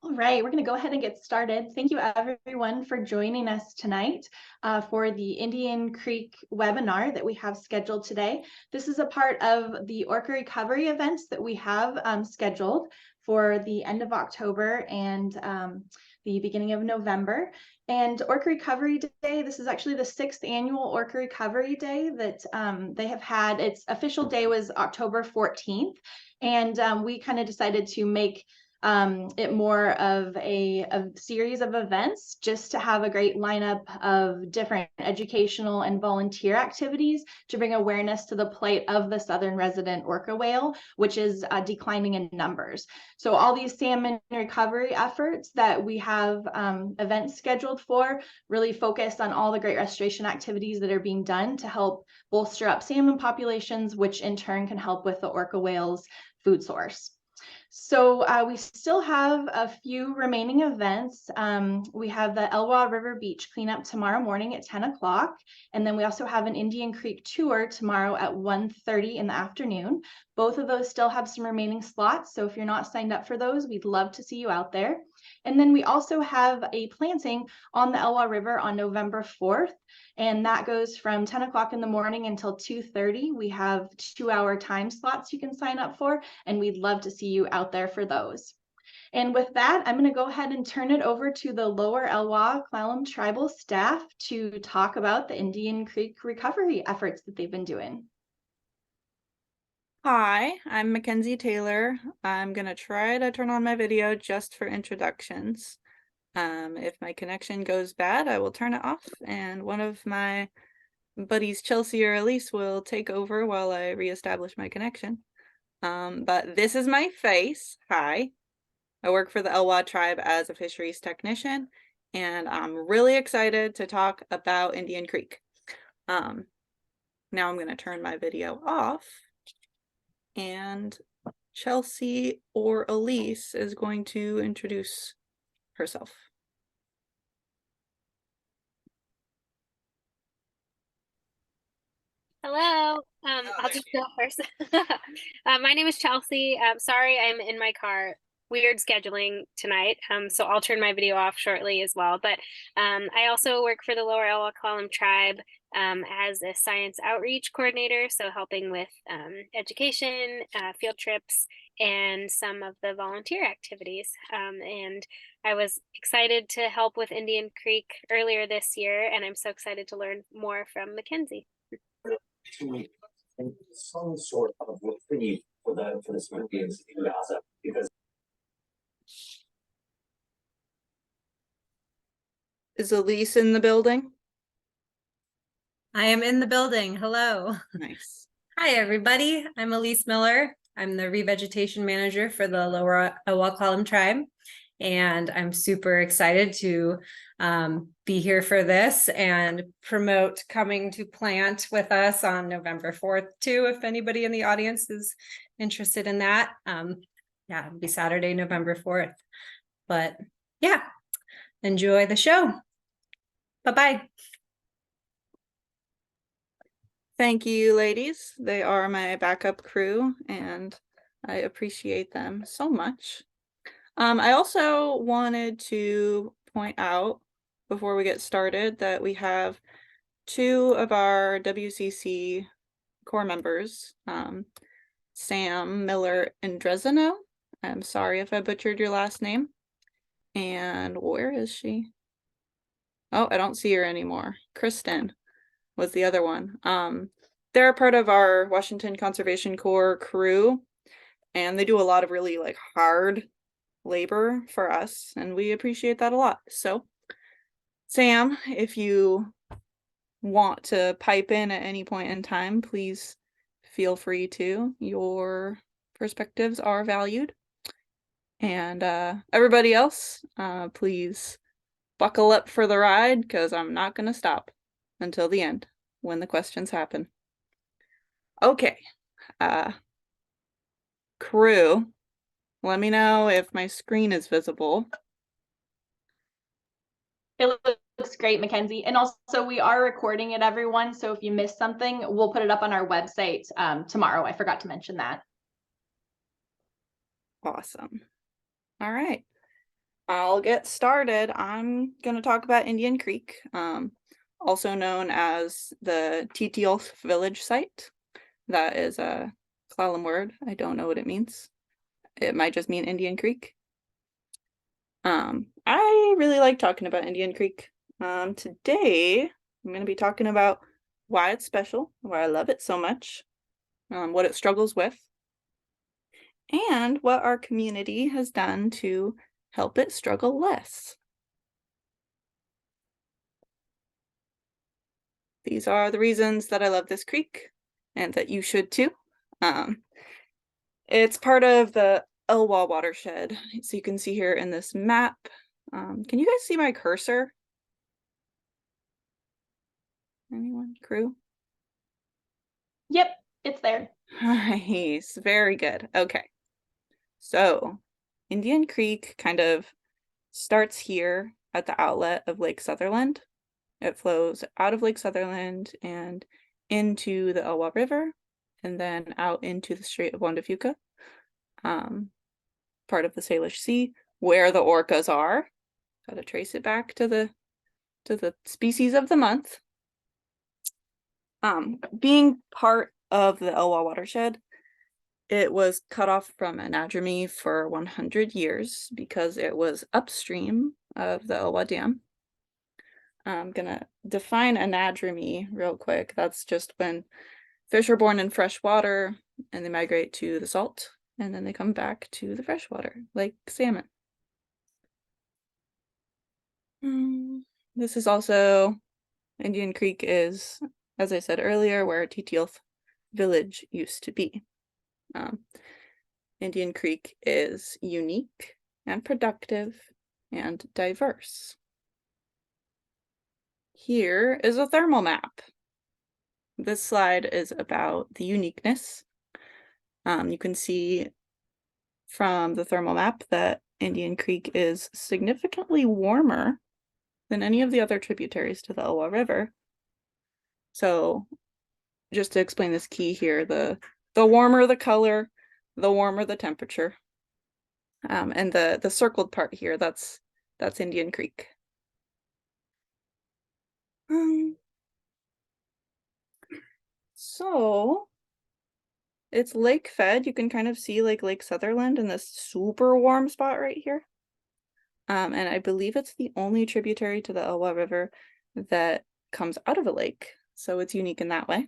All right, we're going to go ahead and get started. Thank you everyone for joining us tonight for the Indian Creek webinar that we have scheduled today. This is a part of the Orca Recovery events that we have scheduled for the end of October and the beginning of November. And Orca Recovery Day, this is actually the 6th annual Orca Recovery Day that they have had. Its official day was October 14th. And we kind of decided to make it more of a series of events just to have a great lineup of different educational and volunteer activities to bring awareness to the plight of the southern resident orca whale, which is declining in numbers. So all these salmon recovery efforts that we have events scheduled for really focus on all the great restoration activities that are being done to help bolster up salmon populations, which in turn can help with the orca whale's food source. So we still have a few remaining events. We have the Elwha River Beach cleanup tomorrow morning at 10 o'clock. And then we also have an Indian Creek tour tomorrow at 1:30 in the afternoon. Both of those still have some remaining slots. So if you're not signed up for those, we'd love to see you out there. And then we also have a planting on the Elwha River on November 4th. And that goes from 10 o'clock in the morning until 2:30. We have 2-hour time slots you can sign up for, and we'd love to see you out there for those. And with that, I'm going to go ahead and turn it over to the Lower Elwha Klallam Tribal staff to talk about the Indian Creek recovery efforts that they've been doing. Hi, I'm McKenzie Taylor. I'm going to try to turn on my video just for introductions. If my connection goes bad, I will turn it off, and one of my buddies, Chelsea or Elise, will take over while I reestablish my connection. But this is my face. Hi. I work for the Elwha tribe as a fisheries technician, and I'm really excited to talk about Indian Creek. Now I'm going to turn my video off, and Chelsea or Elise is going to introduce herself. Hello. I'll just go first. My name is Chelsea. Sorry, I'm in my car. Weird scheduling tonight. So I'll turn my video off shortly as well. But I also work for the Lower Elwha Klallam Tribe as a science outreach coordinator, so helping with education, field trips, and some of the volunteer activities. And I was excited to help with Indian Creek earlier this year, and I'm so excited to learn more from McKenzie. Some sort of reprieve for the civilians in Gaza, because Is Elise in the building? I am in the building. Hello. Nice. Hi, everybody. I'm Elise Miller. I'm the revegetation manager for the Lower Elwha Klallam Tribe. And I'm super excited to be here for this and promote coming to plant with us on November 4th too, if anybody in the audience is interested in that. Yeah, it'll be Saturday, November 4th. But yeah, enjoy the show. Bye-bye. Thank you, ladies. They are my backup crew, and I appreciate them so much. I also wanted to point out before we get started that we have 2 of our WCC core members, Sam Miller and Drezano. I'm sorry if I butchered your last name. And where is she? Oh, I don't see her anymore. Kristen was the other one. They're a part of our Washington Conservation Corps crew, and they do a lot of really hard labor for us, and we appreciate that a lot. So Sam, if you want to pipe in at any point in time, please feel free to. Your perspectives are valued. And everybody else, please buckle up for the ride, because I'm not going to stop until the end when the questions happen. Okay, crew, let me know if my screen is visible. It looks great, McKenzie. And also we are recording it, everyone. So if you missed something, we'll put it up on our website tomorrow. I forgot to mention that. Awesome. All right. I'll get started. I'm going to talk about Indian Creek, also known as the Titiolth village site. That is a Clallam word. I don't know what it means. It might just mean Indian Creek. I really like talking about Indian Creek. Today, I'm going to be talking about why it's special, why I love it so much, what it struggles with, and what our community has done to help it struggle less. These are the reasons that I love this creek and that you should too. It's part of the Elwha watershed. So you can see here in this map. Can you guys see my cursor? Anyone? Crew? Yep, it's there. Nice, very good. Okay. So Indian Creek kind of starts here at the outlet of Lake Sutherland. It flows out of Lake Sutherland and into the Elwha River, and then out into the Strait of Juan de Fuca, part of the Salish Sea, where the orcas are. Gotta trace it back to the species of the month. Being part of the Elwha watershed, it was cut off from anadromy for 100 years because it was upstream of the Elwha Dam. I'm gonna define anadromy real quick. That's just when fish are born in fresh water and they migrate to the salt, and then they come back to the fresh water, like salmon. This is also, Indian Creek is, as I said earlier, where Titiolth village used to be. Indian Creek is unique and productive and diverse. Here is a thermal map. This slide is about the uniqueness. You can see from the thermal map that Indian Creek is significantly warmer than any of the other tributaries to the Elwha River. So just to explain this key here, the warmer the color, the warmer the temperature. And the circled part here, that's Indian Creek. So it's lake fed. You can kind of see like Lake Sutherland in this super warm spot right here. And I believe it's the only tributary to the Elwha River that comes out of a lake. So it's unique in that way.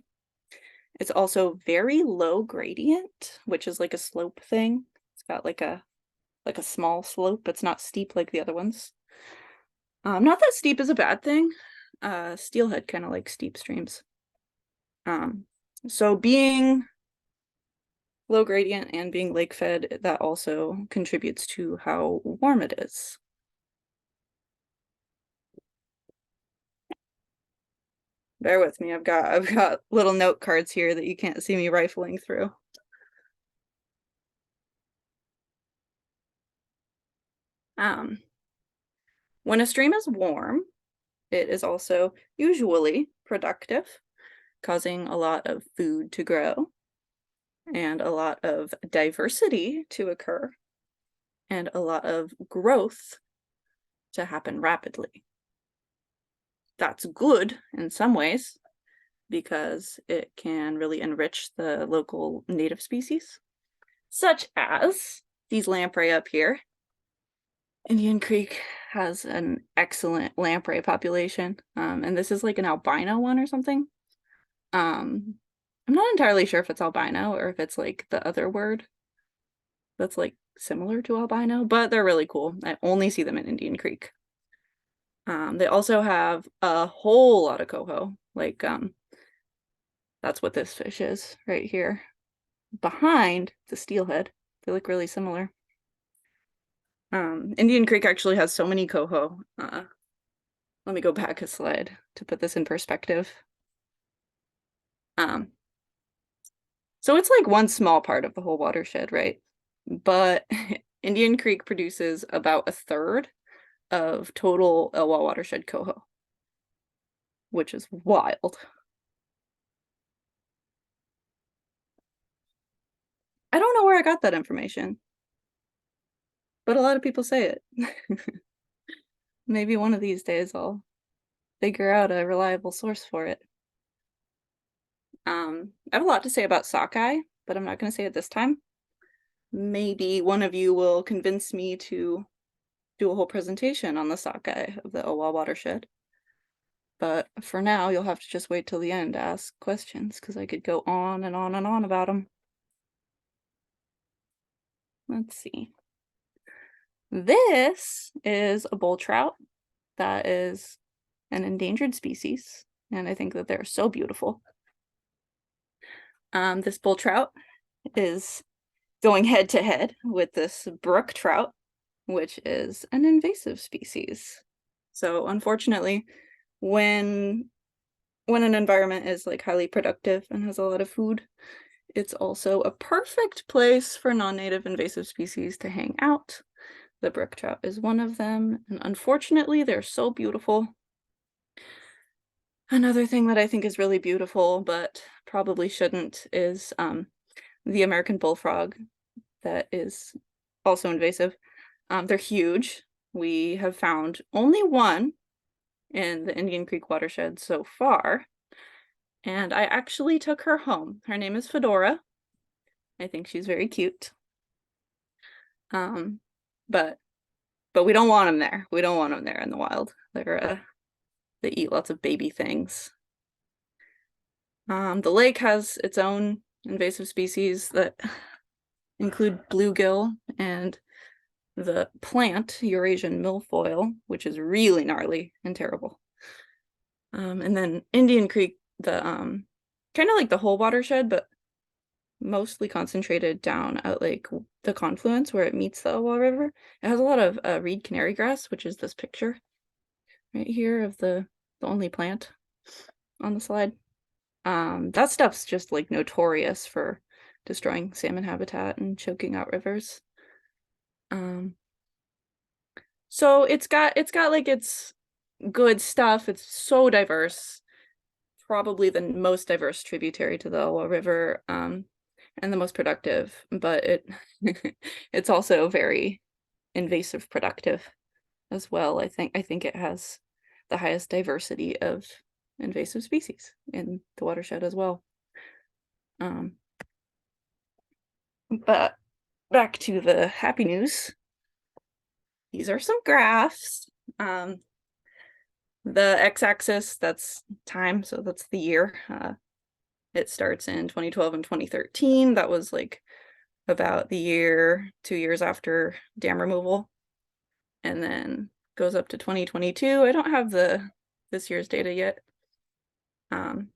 It's also very low gradient, which is like a slope thing. It's got like a small slope. It's not steep like the other ones. Not that steep is a bad thing. Steelhead kind of like steep streams. So being low gradient and being lake fed, that also contributes to how warm it is. Bear with me, I've got little note cards here that you can't see me rifling through. When a stream is warm, it is also usually productive, causing a lot of food to grow and a lot of diversity to occur and a lot of growth to happen rapidly. That's good in some ways because it can really enrich the local native species, such as these lamprey up here. Indian Creek has an excellent lamprey population, and this is like an albino one or something. I'm not entirely sure if it's albino or if it's like the other word that's like similar to albino, but they're really cool. I only see them in Indian Creek. They also have a whole lot of coho, like that's what this fish is right here behind the steelhead. They look really similar. Indian Creek actually has so many coho. Let me go back a slide to put this in perspective. So it's like one small part of the whole watershed, right? But Indian Creek produces about 1/3 of total Elwha watershed coho, which is wild. I don't know where I got that information. but a lot of people say it. Maybe one of these days I'll figure out a reliable source for it. I have a lot to say about sockeye, but I'm not going to say it this time. Maybe one of you will convince me to do a whole presentation on the sockeye of the Elwha watershed. But for now, you'll have to just wait till the end to ask questions, because I could go on and on and on about them. Let's see. This is a bull trout that is an endangered species, and I think that they're so beautiful. This bull trout is going head to head with this brook trout, which is an invasive species. So unfortunately, when an environment is like highly productive and has a lot of food, it's also a perfect place for non-native invasive species to hang out. The brook trout is one of them, and unfortunately, they're so beautiful. Another thing that I think is really beautiful, but probably shouldn't, is the American bullfrog that is also invasive. They're huge. We have found only one in the Indian Creek watershed so far, and I actually took her home. Her name is Fedora. I think she's very cute. But we don't want them there. We don't want them there in the wild. They eat lots of baby things. The lake has its own invasive species that include bluegill and the plant Eurasian milfoil, which is really gnarly and terrible. And then Indian Creek, the kind of like the whole watershed, but mostly concentrated down at like the confluence where it meets the Elwha River. It has a lot of reed canary grass, which is this picture right here of the only plant on the slide. That stuff's just like notorious for destroying salmon habitat and choking out rivers. So it's got like its good stuff. It's so diverse, probably the most diverse tributary to the Elwha River, and the most productive, but it's also very invasive productive as well. I think it has the highest diversity of invasive species in the watershed as well. But back to the happy news. These are some graphs. The x-axis, that's time, so that's the year. It starts in 2012 and 2013. That was like about the year, 2 years after dam removal. And then goes up to 2022. I don't have this year's data yet. And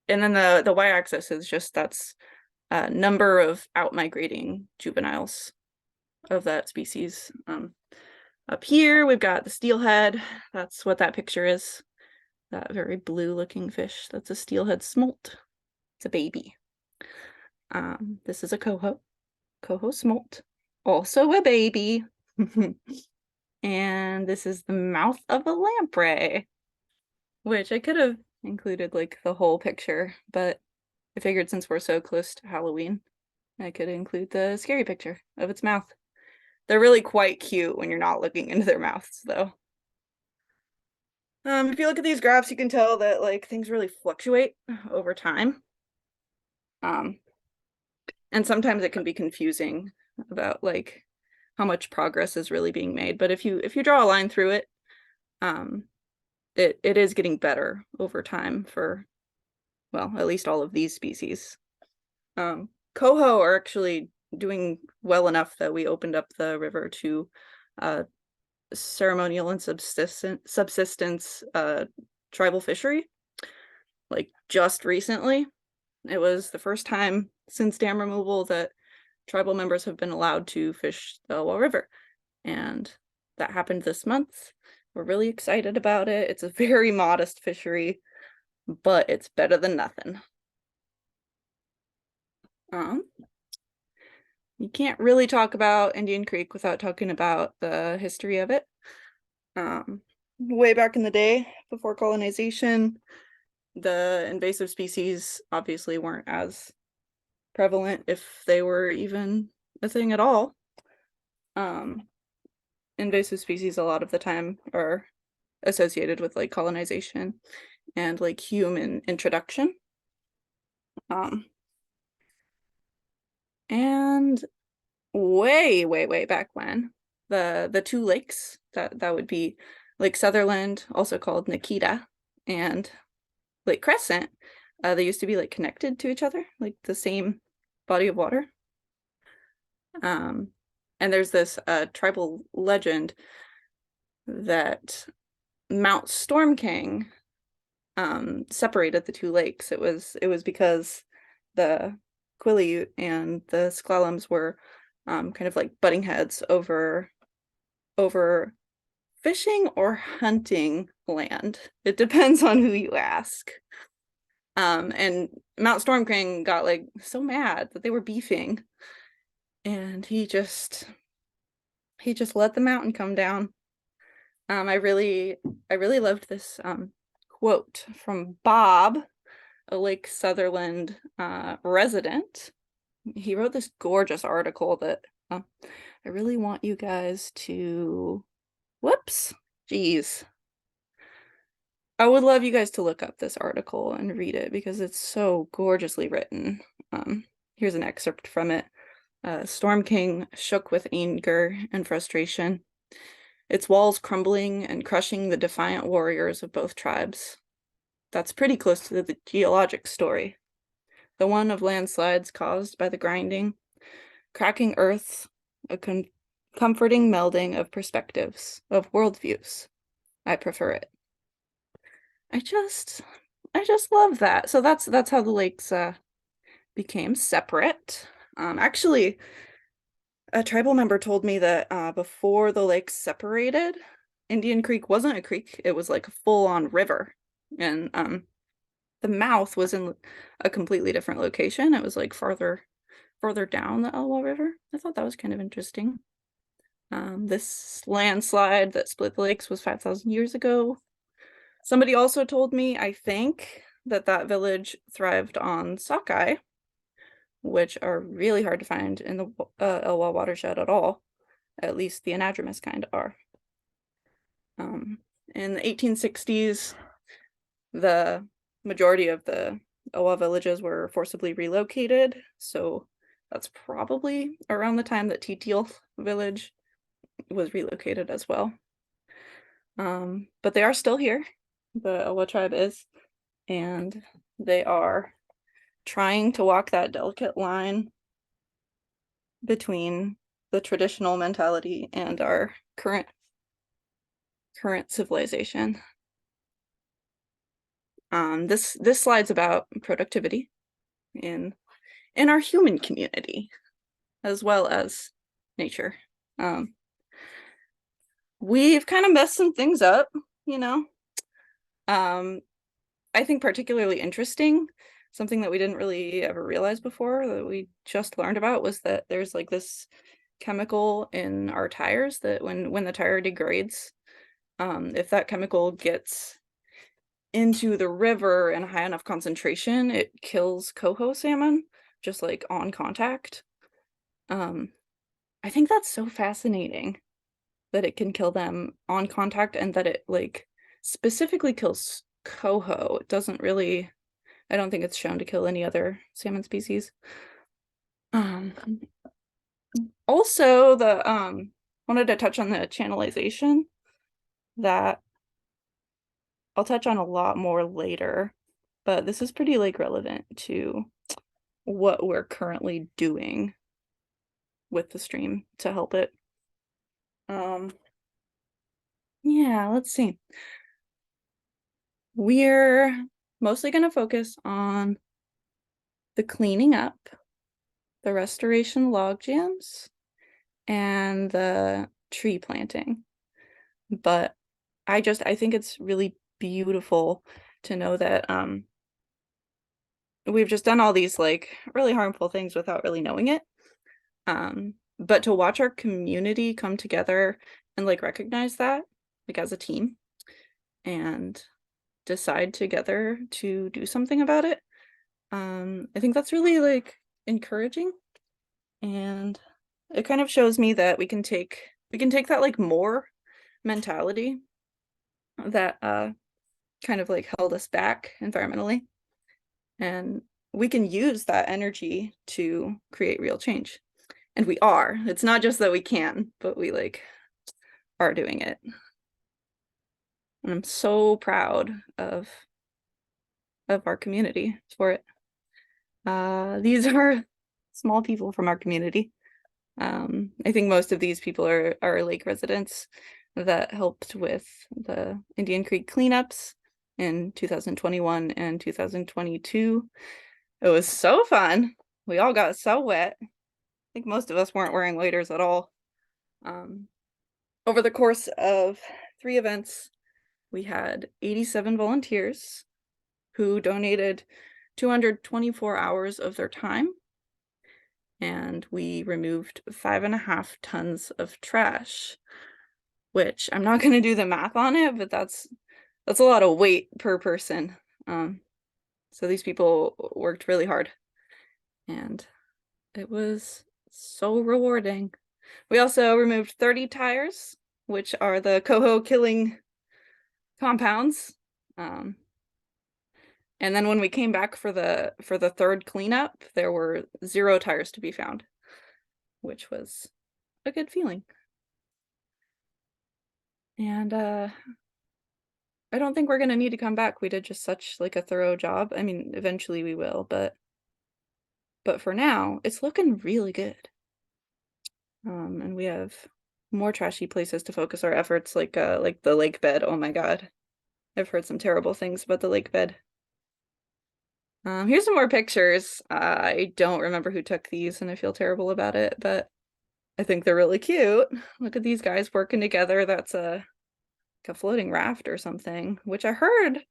then the y-axis is just that's number of out-migrating juveniles of that species. Up here, we've got the steelhead. That's what that picture is. That very blue-looking fish. That's a steelhead smolt. It's a baby. This is a coho smolt. Also a baby. And this is the mouth of a lamprey, which I could have included like the whole picture, but I figured since we're so close to Halloween, I could include the scary picture of its mouth. They're really quite cute when you're not looking into their mouths, though. If you look at these graphs, you can tell that like things really fluctuate over time. And sometimes it can be confusing about like how much progress is really being made. But if you draw a line through it, it is getting better over time for, well, at least all of these species. Coho are actually doing well enough that we opened up the river to ceremonial and subsistence tribal fishery, like just recently. It was the first time since dam removal that tribal members have been allowed to fish the Elwha River, and that happened this month. We're really excited about it. It's a very modest fishery, but it's better than nothing. You can't really talk about Indian Creek without talking about the history of it. Way back in the day, before colonization, the invasive species obviously weren't as prevalent, if they were even a thing at all. invasive species a lot of the time are associated with like colonization and like human introduction. And way back when, the two lakes that would be Lake Sutherland, also called Nikita, and Lake Crescent, they used to be like connected to each other, like the same body of water. And there's this tribal legend that Mount Storm King separated the two lakes. It was because the Quileute and the Clallams were kind of like butting heads over fishing or hunting land. It depends on who you ask. And Mount Storm King got like so mad that they were beefing, and he just let the mountain come down. I really loved this quote from Bob, a Lake Sutherland resident. He wrote this gorgeous article that I really want you guys to, I would love you guys to look up this article and read it because it's so gorgeously written. Here's an excerpt from it. Storm King shook with anger and frustration, its walls crumbling and crushing the defiant warriors of both tribes. That's pretty close to the geologic story, the one of landslides caused by the grinding, cracking earth, a comforting melding of perspectives, of worldviews. I prefer it. I just love that. So that's how the lakes became separate. Actually, a tribal member told me that before the lakes separated, Indian Creek wasn't a creek. It was like a full-on river. And the mouth was in a completely different location. It was like farther down the Elwha River. I thought that was kind of interesting. This landslide that split the lakes was 5,000 years ago. Somebody also told me, I think, that village thrived on sockeye, which are really hard to find in the Elwha watershed at all. At least the anadromous kind are. In the 1860s, the majority of the Elwha villages were forcibly relocated, so that's probably around the time that Teal village was relocated as well. But they are still here. The Elwha tribe is, and they are trying to walk that delicate line between the traditional mentality and our current civilization. This slide's about productivity in our human community as well as nature. We've kind of messed some things up, you know. I think particularly interesting, something that we didn't really ever realize before that we just learned about, was that there's like this chemical in our tires that when the tire degrades, if that chemical gets into the river in a high enough concentration, it kills coho salmon just like on contact. I think that's so fascinating that it can kill them on contact, and that it like specifically kills coho. It doesn't really, I don't think it's shown to kill any other salmon species. Also, wanted to touch on the channelization that I'll touch on a lot more later, but this is pretty like relevant to what we're currently doing with the stream to help it. Yeah, let's see. We're mostly going to focus on the cleaning up, the restoration log jams, and the tree planting. But I think it's really beautiful to know that we've just done all these like really harmful things without really knowing it. But to watch our community come together and like recognize that like as a team and decide together to do something about it, I think that's really like encouraging, and it kind of shows me that we can take that like more mentality that kind of like held us back environmentally, and we can use that energy to create real change. And we are. It's not just that we can, but we like are doing it. And I'm so proud of our community for it. These are small people from our community. I think most of these people are lake residents that helped with the Indian Creek cleanups in 2021 and 2022. It was so fun. We all got so wet. I think most of us weren't wearing waders at all. Over the course of 3 events, we had 87 volunteers who donated 224 hours of their time, and we removed 5.5 tons of trash, which I'm not going to do the math on it, but that's a lot of weight per person. So these people worked really hard, and it was so rewarding. We also removed 30 tires, which are the coho killing compounds. And then when we came back for the 3rd cleanup, there were 0 tires to be found, which was a good feeling. And I don't think we're gonna need to come back. We did just such like a thorough job. I mean, eventually we will, but for now, it's looking really good. And we have more trashy places to focus our efforts, like the lake bed. Oh my God, I've heard some terrible things about the lake bed. Here's some more pictures. I don't remember who took these, and I feel terrible about it, but I think they're really cute. Look at these guys working together. That's like a floating raft or something, which I heard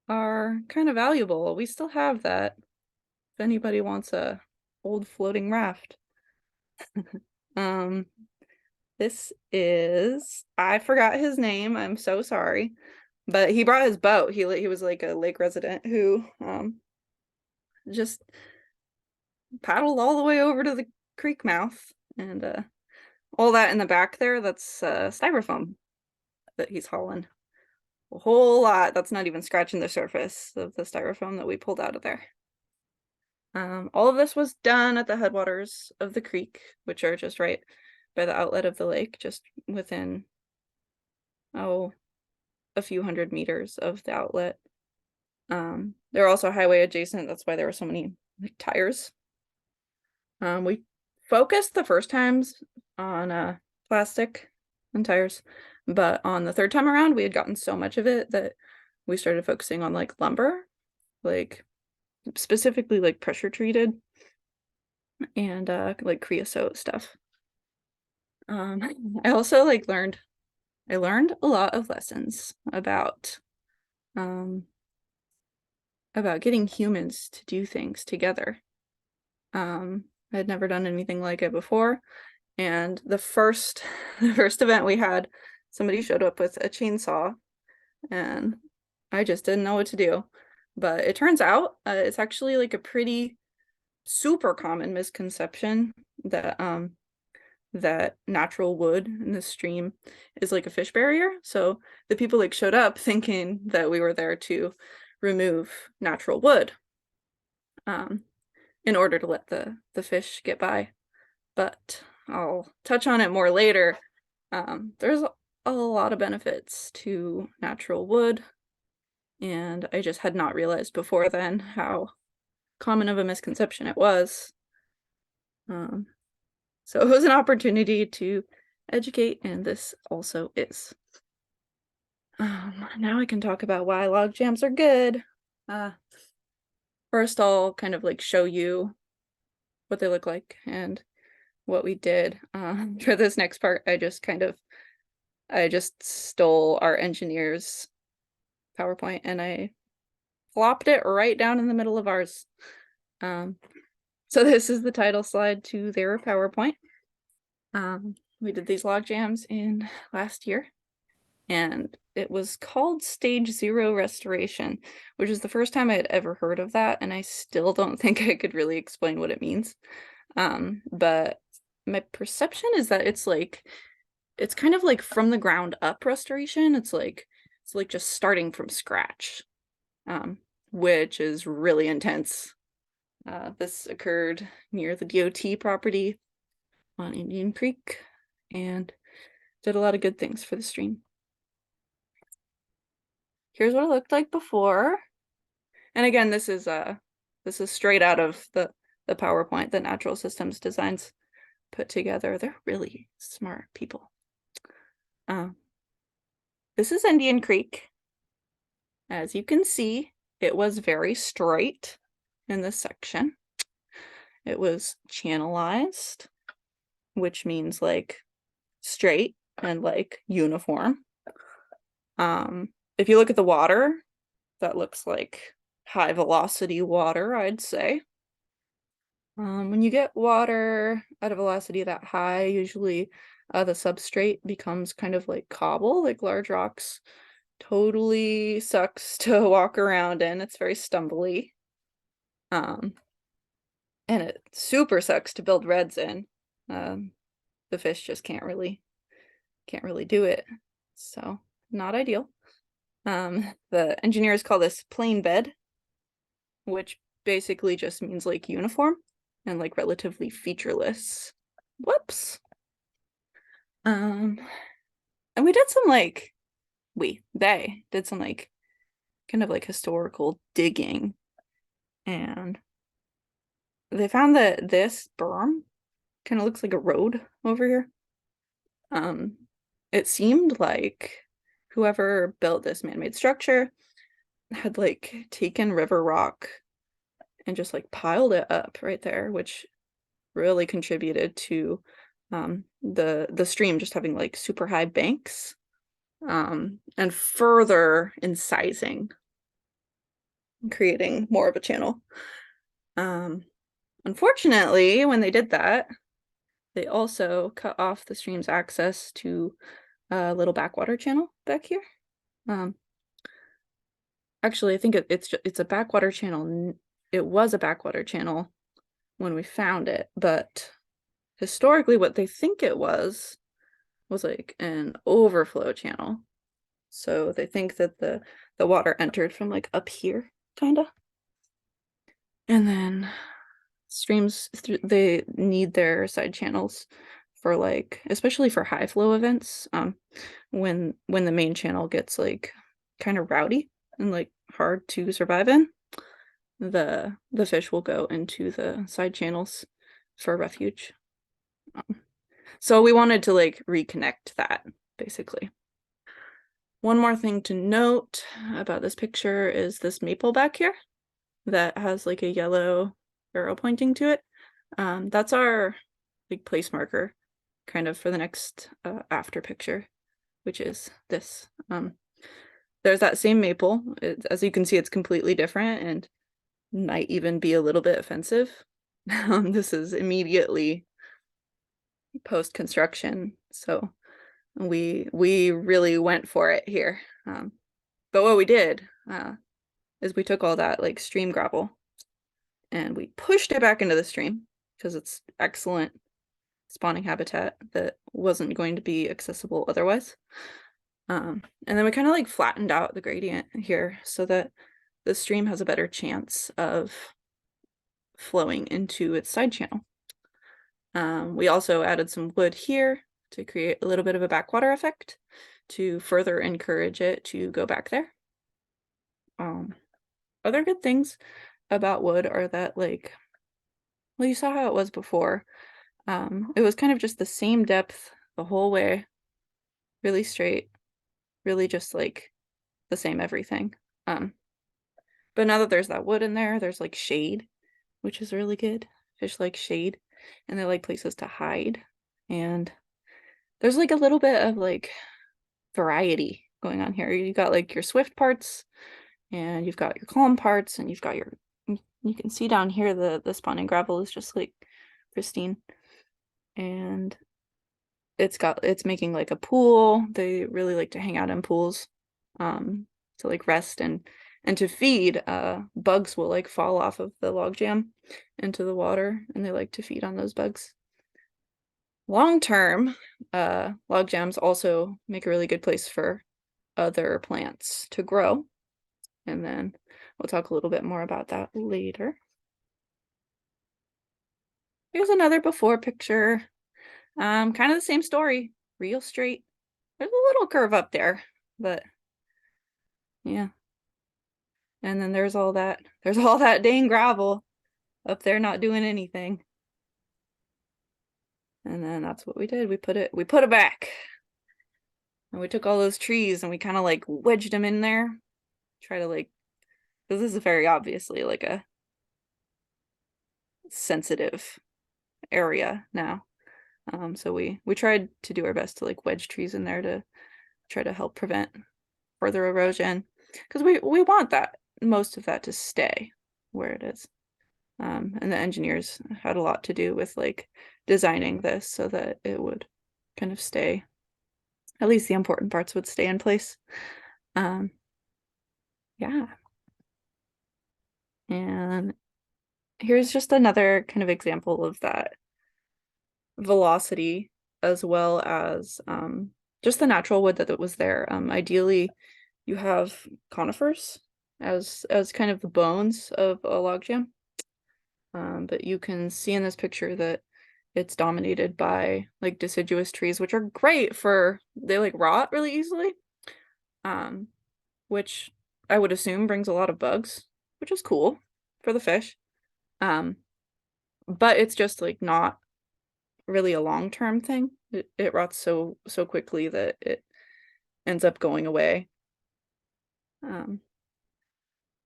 are kind of valuable. We still have that if anybody wants a old floating raft. This is, I forgot his name. I'm so sorry, but he brought his boat. He was like a lake resident who just paddled all the way over to the creek mouth, and all that in the back there, that's styrofoam that he's hauling. A whole lot. That's not even scratching the surface of the styrofoam that we pulled out of there. All of this was done at the headwaters of the creek, which are just right by the outlet of the lake, just within a few hundred meters of the outlet. They're also highway adjacent. That's why there were so many like tires. We focused the first times on plastic and tires, but on the 3rd time around, we had gotten so much of it that we started focusing on like lumber, like specifically like pressure treated and like creosote stuff. I also like learned a lot of lessons about getting humans to do things together. I had never done anything like it before, and the first event we had, somebody showed up with a chainsaw, and I just didn't know what to do. But it turns out it's actually like a pretty super common misconception that that natural wood in the stream is like a fish barrier. So the people like showed up thinking that we were there to remove natural wood in order to let the fish get by. But I'll touch on it more later. There's a lot of benefits to natural wood, and I just had not realized before then how common of a misconception it was. So it was an opportunity to educate, and this also is. Now I can talk about why log jams are good. First, I'll kind of like show you what they look like and what we did. For this next part, I just stole our engineer's PowerPoint and I plopped it right down in the middle of ours. So this is the title slide to their PowerPoint. We did these log jams in last year, and it was called Stage 0 Restoration, which is the first time I had ever heard of that, and I still don't think I could really explain what it means. But my perception is that it's kind of like from the ground up restoration. It's like just starting from scratch, which is really intense. This occurred near the DOT property on Indian Creek and did a lot of good things for the stream. Here's what it looked like before. And again, this is straight out of the PowerPoint that Natural Systems Designs put together. They're really smart people. This is Indian Creek. As you can see, it was very straight in this section. It was channelized, which means like straight and like uniform. If you look at the water, that looks like high velocity water, I'd say. When you get water at a velocity that high, usually the substrate becomes kind of like cobble, like large rocks. Totally sucks to walk around in. It's very stumbly. And it super sucks to build reds in. The fish just can't really do it. So not ideal. The engineers call this plain bed, which basically just means like uniform and like relatively featureless. Whoops. And we did some like, they did some like kind of like historical digging, and they found that this berm kind of looks like a road over here. It seemed like whoever built this man-made structure had like taken river rock and just like piled it up right there, which really contributed to the stream just having like super high banks, and further incising, creating more of a channel. Unfortunately, when they did that, they also cut off the stream's access to a little backwater channel back here. Actually, I think it's a backwater channel. It was a backwater channel when we found it, but historically what they think it was like an overflow channel. So they think that the water entered from like up here, kind of. And then streams, they need their side channels for like, especially for high flow events, when the main channel gets like kind of rowdy and like hard to survive in, the fish will go into the side channels for refuge. So we wanted to like reconnect that, basically. One more thing to note about this picture is this maple back here that has like a yellow arrow pointing to it. That's our like place marker kind of for the next after picture, which is this. There's that same maple. As you can see, it's completely different and might even be a little bit offensive. This is immediately post-construction, so we really went for it here. But what we did is we took all that like stream gravel and we pushed it back into the stream because it's excellent spawning habitat that wasn't going to be accessible otherwise. And then we kind of like flattened out the gradient here so that the stream has a better chance of flowing into its side channel. We also added some wood here to create a little bit of a backwater effect to further encourage it to go back there. Other good things about wood are that, like, well, you saw how it was before. It was kind of just the same depth the whole way, really straight, really just like the same everything. But now that there's that wood in there, there's like shade, which is really good. Fish like shade and they like places to hide. And there's like a little bit of like variety going on here. You got like your swift parts and you've got your calm parts and you've got your, you can see down here the spawning gravel is just like pristine. And it's making like a pool. They really like to hang out in pools to like rest and to feed. Bugs will like fall off of the log jam into the water and they like to feed on those bugs. Long term, log jams also make a really good place for other plants to grow. And then we'll talk a little bit more about that later. Here's another before picture. Kind of the same story, real straight. There's a little curve up there, but yeah. And then there's all that dang gravel up there not doing anything. And then that's what we did. We put it back. And we took all those trees and we kind of like wedged them in there. Try to like, because this is very obviously like a sensitive area now. So we tried to do our best to like wedge trees in there to try to help prevent further erosion, because we want that, most of that, to stay where it is. And the engineers had a lot to do with like designing this so that it would kind of stay, at least the important parts would stay in place. Yeah. And here's just another kind of example of that velocity, as well as just the natural wood that was there. Ideally, you have conifers as kind of the bones of a logjam. But you can see in this picture that it's dominated by like deciduous trees, which are great they like rot really easily, which I would assume brings a lot of bugs, which is cool for the fish. But it's just like not really a long-term thing. It rots so quickly that it ends up going away.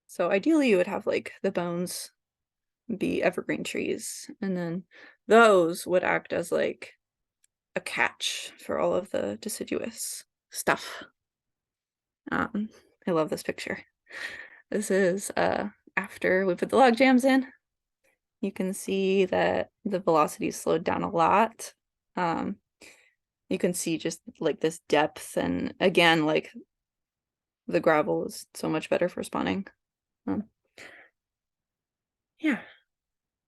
So ideally you would have like the bones be evergreen trees, and then those would act as like a catch for all of the deciduous stuff. I love this picture. This is after we put the log jams in. You can see that the velocity slowed down a lot. You can see just like this depth, and again, like the gravel is so much better for spawning. Yeah,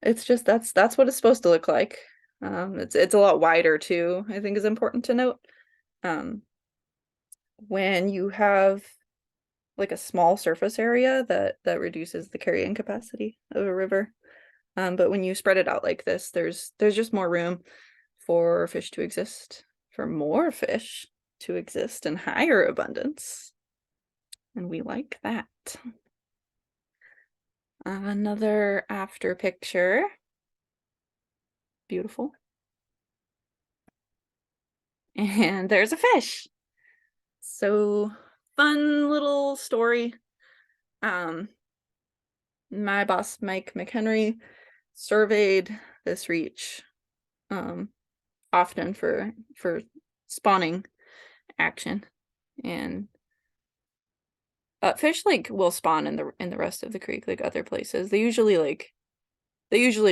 it's just that's what it's supposed to look like. It's a lot wider too, I think is important to note. When you have like a small surface area, that reduces the carrying capacity of a river. But when you spread it out like this, there's just more room for fish to exist, for more fish to exist in higher abundance. And we like that. Another after picture. Beautiful. And there's a fish. So fun little story. My boss, Mike McHenry, surveyed this reach often for spawning action, and fish like will spawn in the rest of the creek like other places. They usually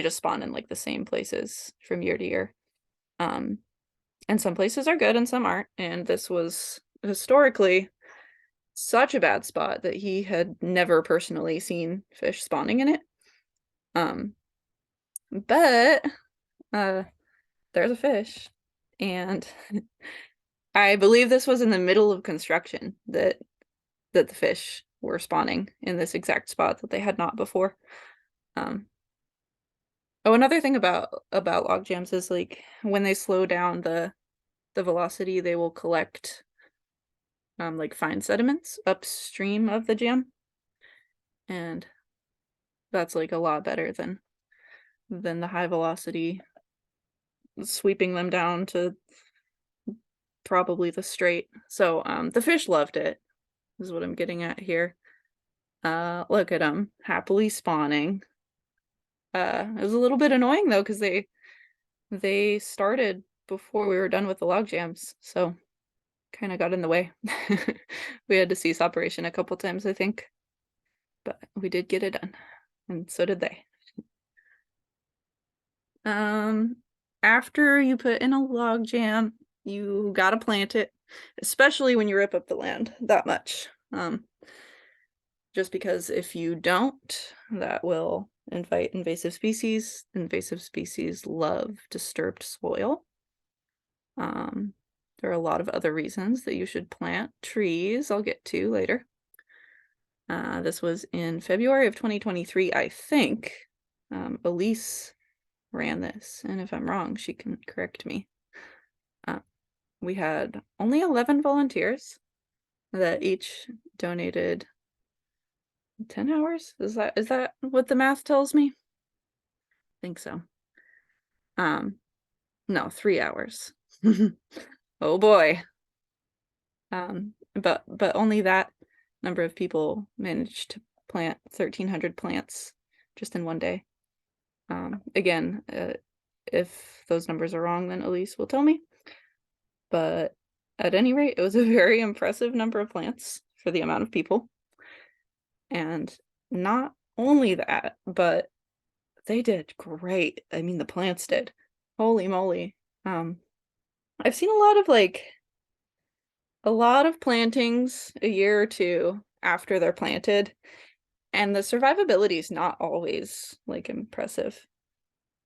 just spawn in like the same places from year to year. And some places are good and some aren't, and this was historically such a bad spot that he had never personally seen fish spawning in it. But there's a fish, and I believe this was in the middle of construction that the fish were spawning in this exact spot that they had not before. Oh, another thing about log jams is like when they slow down the velocity, they will collect like fine sediments upstream of the jam, and that's like a lot better than the high velocity sweeping them down to probably the straight. So the fish loved it, is what I'm getting at here. Look at them happily spawning. It was a little bit annoying though, because they started before we were done with the log jams, so kind of got in the way. We had to cease operation a couple times, I think, but we did get it done, and so did they. After you put in a log jam, you gotta plant it, especially when you rip up the land that much. Just because if you don't, that will invite invasive species. Invasive species love disturbed soil. There are a lot of other reasons that you should plant trees I'll get to later. This was in February of 2023, I think. Elise ran this, and if I'm wrong, she can correct me. We had only 11 volunteers that each donated 10 hours. Is that what the math tells me? I think so. No, 3 hours. Oh boy. But only that number of people managed to plant 1,300 plants just in one day. Again, if those numbers are wrong, then Elise will tell me. But at any rate, it was a very impressive number of plants for the amount of people. And not only that, but they did great. I mean, the plants did. Holy moly. I've seen a lot of plantings a year or two after they're planted, and the survivability is not always like impressive.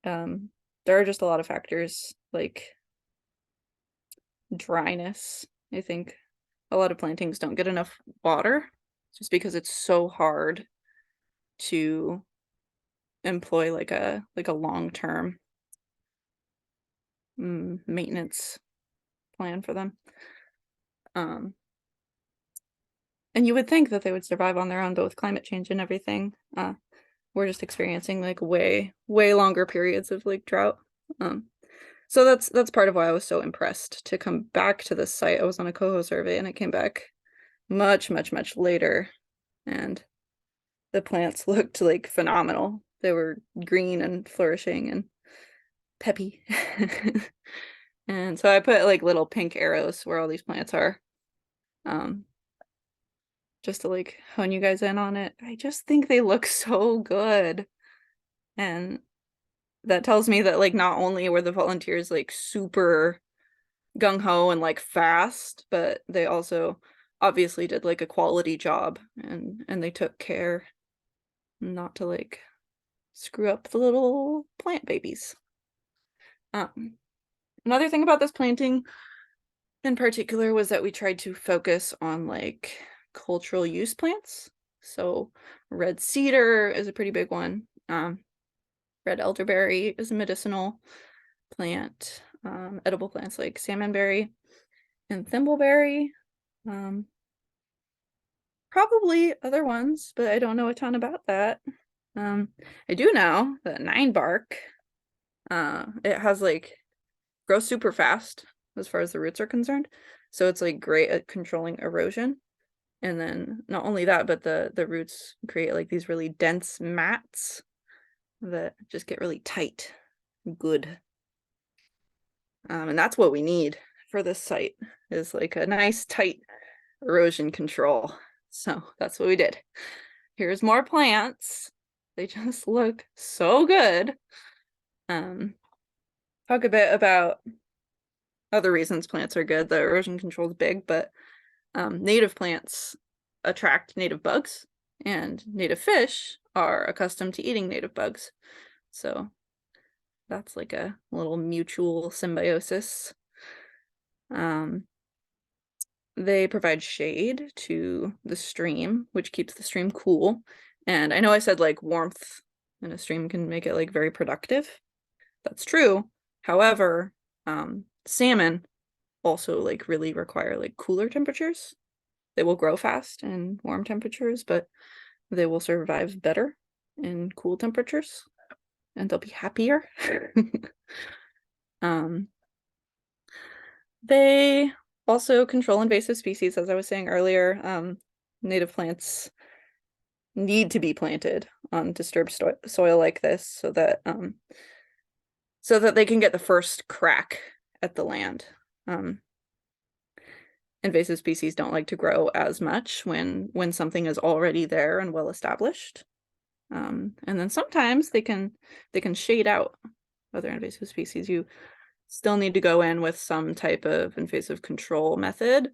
There are just a lot of factors like dryness. I think a lot of plantings don't get enough water just because it's so hard to employ like a long-term maintenance plan for them. And you would think that they would survive on their own, but with climate change and everything, we're just experiencing like way longer periods of like drought. So that's part of why I was so impressed to come back to this site. I was on a coho survey and I came back much later, and the plants looked like phenomenal. They were green and flourishing and peppy. And so I put like little pink arrows where all these plants are, just to like hone you guys in on it. I just think they look so good. And that tells me that like not only were the volunteers like super gung-ho and like fast, but they also obviously did like a quality job, and they took care not to like screw up the little plant babies. Another thing about this planting in particular was that we tried to focus on like cultural use plants. So red cedar is a pretty big one. Red elderberry is a medicinal plant. Edible plants like salmonberry and thimbleberry. Probably other ones, but I don't know a ton about that. I do know that 9-bark, it has like grows super fast as far as the roots are concerned. So it's like great at controlling erosion. And then not only that, but the roots create like these really dense mats that just get really tight. Good. And that's what we need for this site, is like a nice tight erosion control. So that's what we did. Here's more plants. They just look so good. Talk a bit about other reasons plants are good. The erosion control is big, but native plants attract native bugs, and native fish are accustomed to eating native bugs. So that's like a little mutual symbiosis. They provide shade to the stream, which keeps the stream cool. And I know I said like warmth in a stream can make it like very productive. That's true. However, salmon also like really require like cooler temperatures. They will grow fast in warm temperatures, but they will survive better in cool temperatures, and they'll be happier. They also control invasive species, as I was saying earlier. Native plants need to be planted on disturbed soil like this so that they can get the first crack at the land. Invasive species don't like to grow as much when something is already there and well established. And then sometimes they can shade out other invasive species. You still need to go in with some type of invasive control method,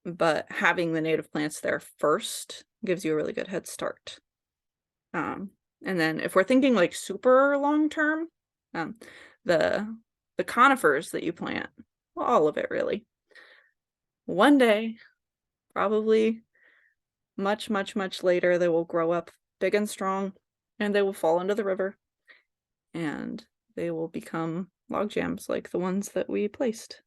but having the native plants there first gives you a really good head start. And then if we're thinking like super long term, the conifers that you plant all of it really. One day, probably much, much, much later, they will grow up big and strong, and they will fall into the river, and they will become log jams like the ones that we placed.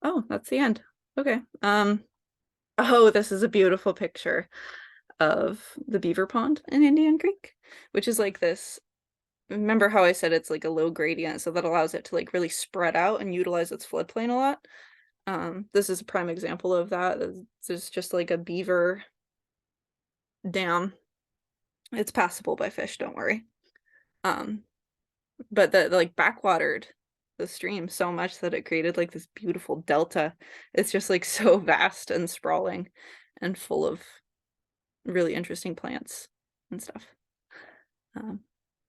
Oh, that's the end. Okay. Oh, this is a beautiful picture of the beaver pond in Indian Creek, which is like this. Remember how I said it's like a low gradient, so that allows it to like really spread out and utilize its floodplain a lot. This is a prime example of that. There's just like a beaver dam. It's passable by fish, don't worry. But the like backwatered the stream so much that it created like this beautiful delta. It's just like so vast and sprawling and full of really interesting plants and stuff.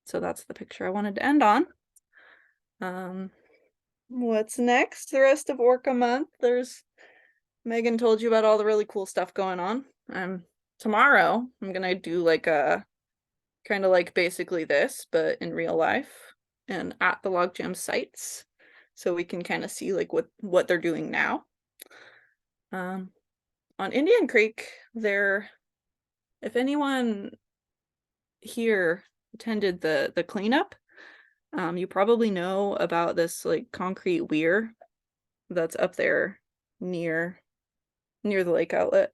So that's the picture I wanted to end on. What's next? The rest of Orca month. Megan told you about all the really cool stuff going on. Tomorrow I'm gonna do like a kind of like basically this, but in real life and at the logjam sites, so we can kind of see like what they're doing now. On Indian Creek, if anyone here attended the cleanup, you probably know about this like concrete weir that's up there near the lake outlet.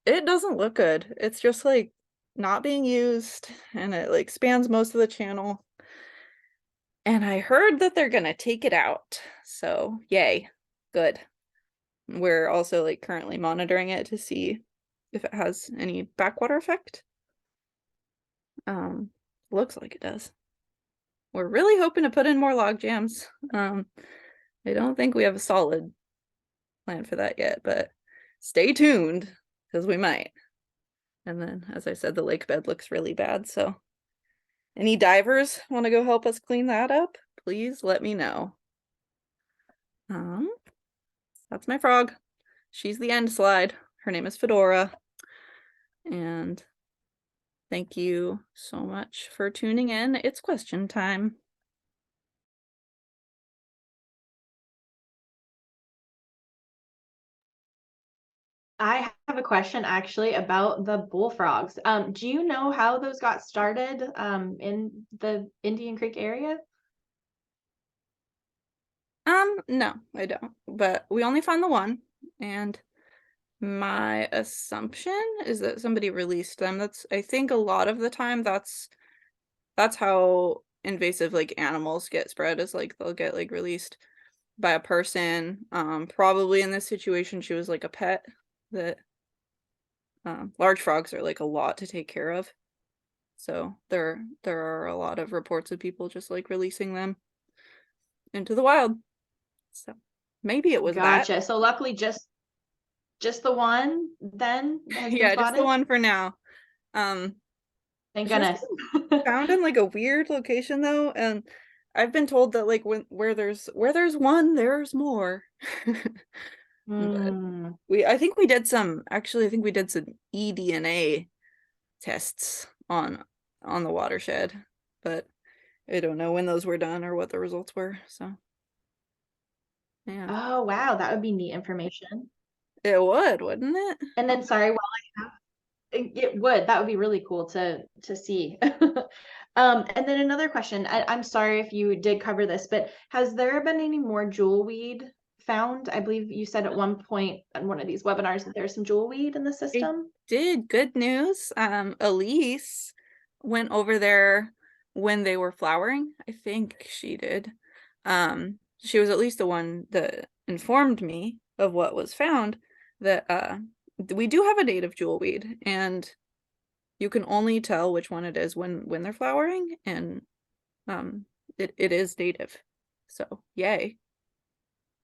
It doesn't look good. It's just like not being used, and it like spans most of the channel. And I heard that they're gonna take it out, so yay, good. We're also like currently monitoring it to see if it has any backwater effect. Looks like it does. We're really hoping to put in more log jams. I don't think we have a solid plan for that yet, but stay tuned because we might. And then, as I said, the lake bed looks really bad, so any divers want to go help us clean that up? Please let me know. That's my frog. She's the end slide. Her name is Fedora. And thank you so much for tuning in. It's question time. I have a question actually about the bullfrogs. Do you know how those got started in the Indian Creek area? No, I don't. But we only found the one, and my assumption is that somebody released them. I think a lot of the time that's how invasive like animals get spread, is like they'll get like released by a person. Probably in this situation she was like a pet. That large frogs are like a lot to take care of, so there are a lot of reports of people just like releasing them into the wild. So maybe it was Gotcha. that. So luckily just the one then has been Yeah, just the spotted? one for now. Thank It's goodness. just found in like a weird location though, and I've been told that like where there's one, there's more. But I think we did some eDNA tests on the watershed, but I don't know when those were done or what the results were. So yeah. Oh wow, that would be neat information. It would, wouldn't it? And then sorry, while I have it would, that would be really cool to see. And then another question, I'm sorry if you did cover this, but has there been any more jewelweed found? I believe you said at one point on one of these webinars that there's some jewelweed in the system. Did. Good news. Elise went over there when they were flowering. I think she did. She was at least the one that informed me of what was found, that we do have a native jewelweed, and you can only tell which one it is when they're flowering, and it is native. So yay.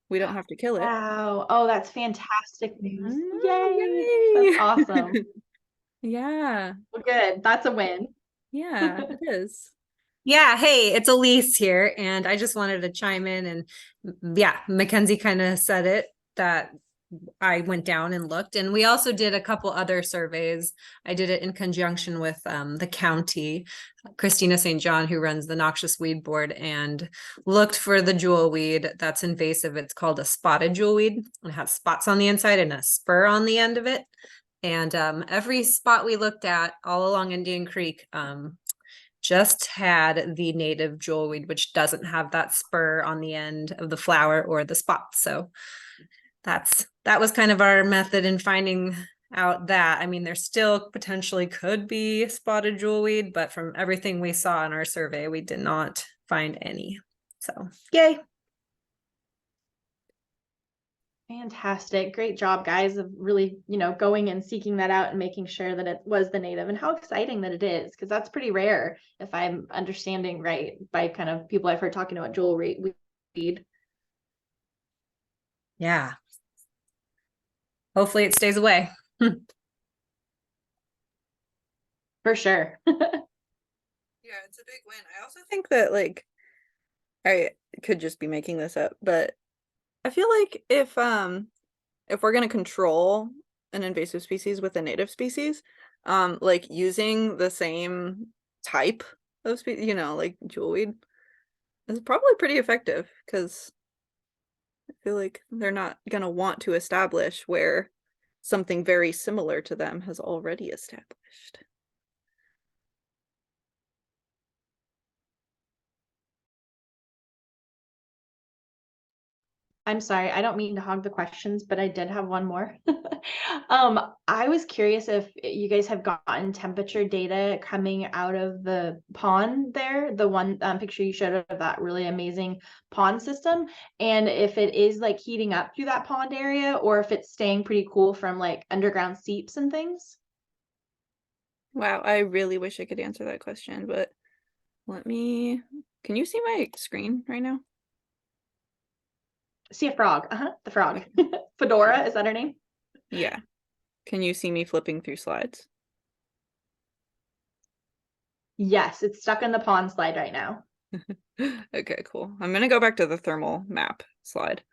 We don't have to kill it. Wow. Oh, that's fantastic news. Yay! That's awesome. Yeah. Well, good. That's a win. Yeah, it is. Yeah, hey, it's Elise here, and I just wanted to chime in, and yeah, McKenzie kind of said it, that I went down and looked, and we also did a couple other surveys. I did it in conjunction with the county, Christina St. John, who runs the noxious weed board, and looked for the jewel weed that's invasive. It's called a spotted jewel weed. It has spots on the inside and a spur on the end of it. And every spot we looked at all along Indian Creek just had the native jewelweed, which doesn't have that spur on the end of the flower or the spot. So that was kind of our method in finding out that. I mean, there still potentially could be spotted jewelweed, but from everything we saw in our survey, we did not find any. So yay. Fantastic. Great job, guys, of really, going and seeking that out and making sure that it was the native, and how exciting that it is, because that's pretty rare, if I'm understanding right, by kind of people I've heard talking about jewelry weed. Yeah. Hopefully it stays away. For sure. Yeah, it's a big win. I also think that, like, I could just be making this up, but I feel like if we're gonna control an invasive species with a native species, like using the same type of species, like jewelweed, is probably pretty effective, because I feel like they're not gonna want to establish where something very similar to them has already established. I'm sorry, I don't mean to hog the questions, but I did have one more. I was curious if you guys have gotten temperature data coming out of the pond there, the one picture you showed of that really amazing pond system, and if it is like heating up through that pond area, or if it's staying pretty cool from like underground seeps and things. Wow, I really wish I could answer that question, but can you see my screen right now? See a frog. The frog. Fedora, is that her name? Yeah. Can you see me flipping through slides? Yes, it's stuck in the pond slide right now. Okay, cool. I'm gonna go back to the thermal map slide.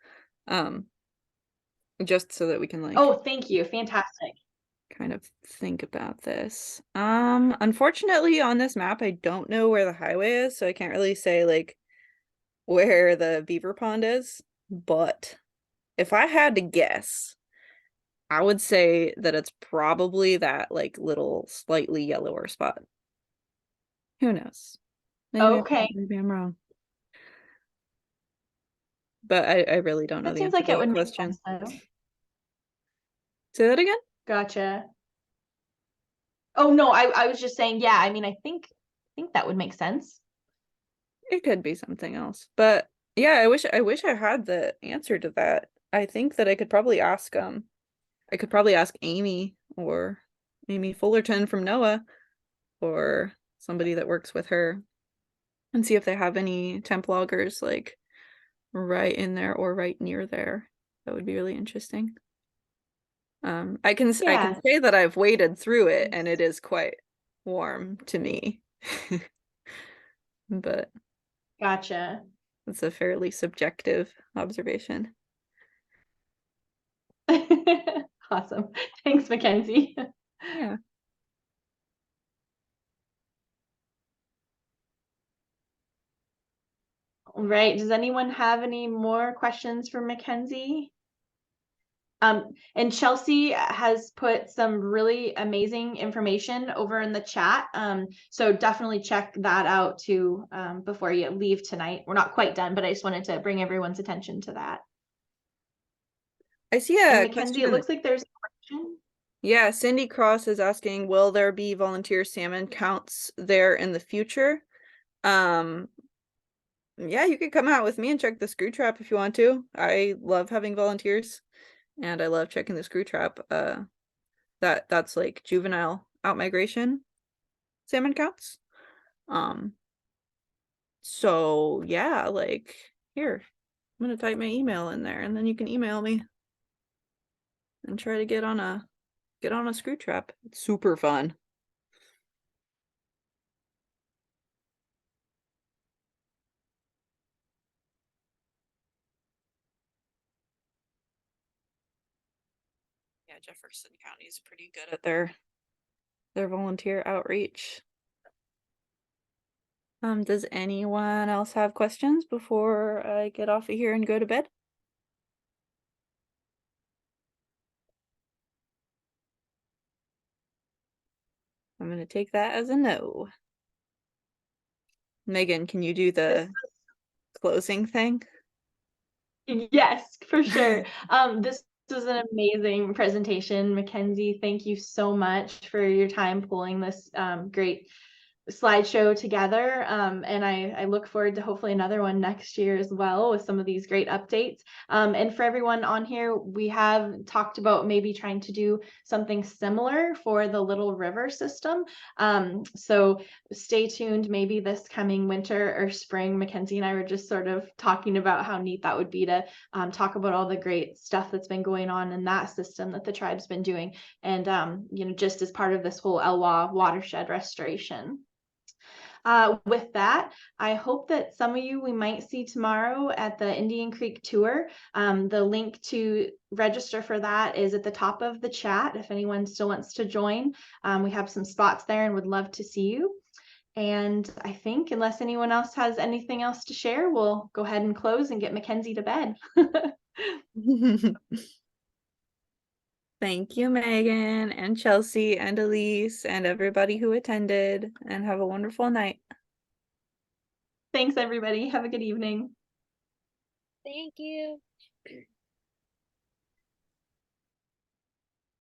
Just so that we can, like, Oh, thank you. Fantastic. kind of think about this. Unfortunately on this map I don't know where the highway is, so I can't really say like where the beaver pond is, but if I had to guess, I would say that it's probably that like little slightly yellower spot. Who knows? Okay. Maybe I'm wrong. But I really don't know That the seems answer like to it that would make question. sense though. Say that again? Gotcha. Oh no, I was just saying, yeah, I mean, I think that would make sense. It could be something else. But yeah, I wish I had the answer to that. I think that I could probably ask Amy, or Amy Fullerton from NOAA, or somebody that works with her, and see if they have any temp loggers like right in there or right near there. That would be really interesting. I can Yeah. say that I've waded through it and it is quite warm to me. But Gotcha. it's a fairly subjective observation. Awesome. Thanks, Mackenzie. Yeah. All right. Does anyone have any more questions for Mackenzie? And Chelsea has put some really amazing information over in the chat. So definitely check that out too before you leave tonight. We're not quite done, but I just wanted to bring everyone's attention to that. I see And a Mackenzie, question. it looks like there's a question. Yeah, Cindy Cross is asking, will there be volunteer salmon counts there in the future? Yeah, you could come out with me and check the screw trap if you want to. I love having volunteers, and I love checking the screw trap. That's like juvenile outmigration salmon counts. So yeah, like, here, I'm gonna type my email in there, and then you can email me and try to get on a screw trap. It's super fun. Yeah, Jefferson County is pretty good at their volunteer outreach. Does anyone else have questions before I get off of here and go to bed? I'm gonna take that as a no. Megan, can you do the closing thing? Yes, for sure. This was an amazing presentation, Mackenzie. Thank you so much for your time pulling this great slideshow together. And I look forward to hopefully another one next year as well with some of these great updates. And for everyone on here, we have talked about maybe trying to do something similar for the Little River system. So stay tuned, maybe this coming winter or spring. Mackenzie and I were just sort of talking about how neat that would be to talk about all the great stuff that's been going on in that system that the tribe's been doing. And, you know, just as part of this whole Elwha watershed restoration. With that, I hope that some of you we might see tomorrow at the Indian Creek tour. The link to register for that is at the top of the chat if anyone still wants to join. We have some spots there and would love to see you. And I think unless anyone else has anything else to share, we'll go ahead and close and get Mackenzie to bed. Thank you, Megan and Chelsea and Elise and everybody who attended, and have a wonderful night. Thanks, everybody. Have a good evening. Thank you.